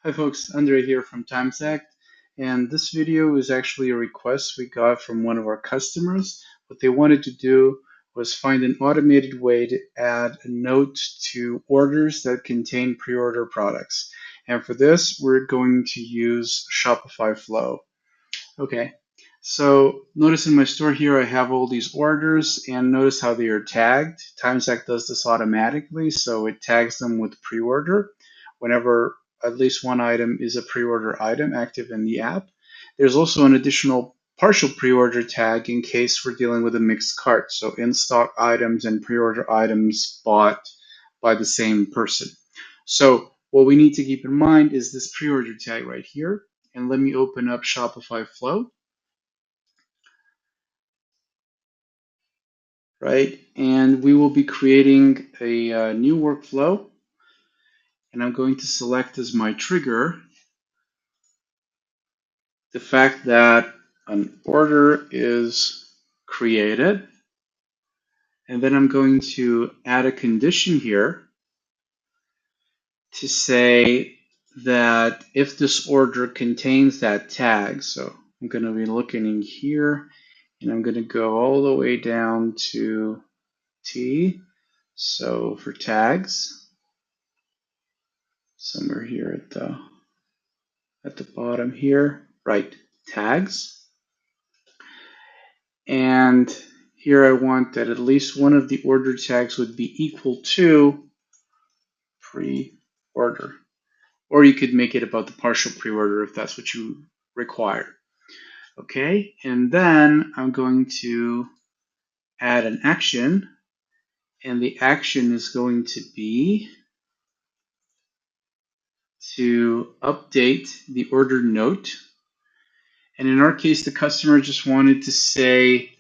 Hi folks, Andre here from Timesact, and this video is actually a request we got from one of our customers. What they wanted to do was find an automated way to add a note to orders that contain pre-order products. And for this, we're going to use Shopify Flow. Okay, so notice in my store here I have all these orders, and notice how they are tagged. Timesact does this automatically, so it tags them with pre-order whenever at least one item is a pre-order item active in the app. There's also an additional partial pre-order tag in case we're dealing with a mixed cart, so in-stock items and pre-order items bought by the same person. So what we need to keep in mind is this pre-order tag right here. And let me open up Shopify Flow, right? And we will be creating a new workflow. And I'm going to select as my trigger the fact that an order is created. And then I'm going to add a condition here to say that if this order contains that tag, so I'm going to be looking in here and I'm going to go all the way down to T. So for tags, somewhere here at the bottom here, right, tags. And here I want that at least one of the order tags would be equal to pre-order. Or you could make it about the partial pre-order if that's what you require. Okay, and then I'm going to add an action, and the action is going to be to update the order note. And in our case, the customer just wanted to say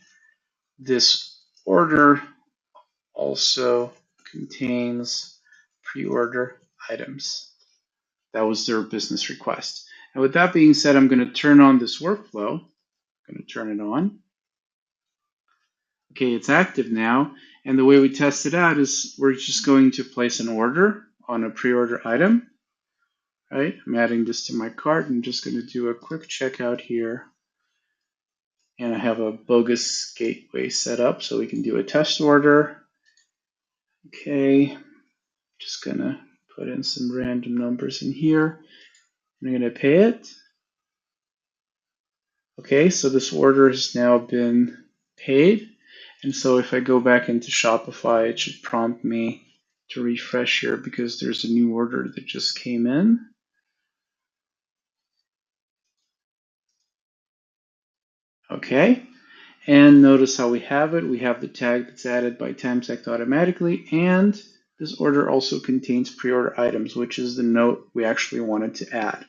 this order also contains pre-order items. That was their business request. And with that being said, I'm going to turn on this workflow. I'm going to turn it on. Okay, it's active now. And the way we test it out is we're just going to place an order on a pre-order item. Right? I'm adding this to my cart. I'm just going to do a quick checkout here. And I have a bogus gateway set up so we can do a test order. Okay, just going to put in some random numbers in here. I'm going to pay it. Okay, so this order has now been paid. And so if I go back into Shopify, it should prompt me to refresh here because there's a new order that just came in. Okay, and notice how we have it. We have the tag that's added by Timesact automatically, and this order also contains pre-order items, which is the note we actually wanted to add.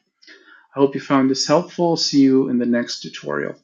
I hope you found this helpful. See you in the next tutorial.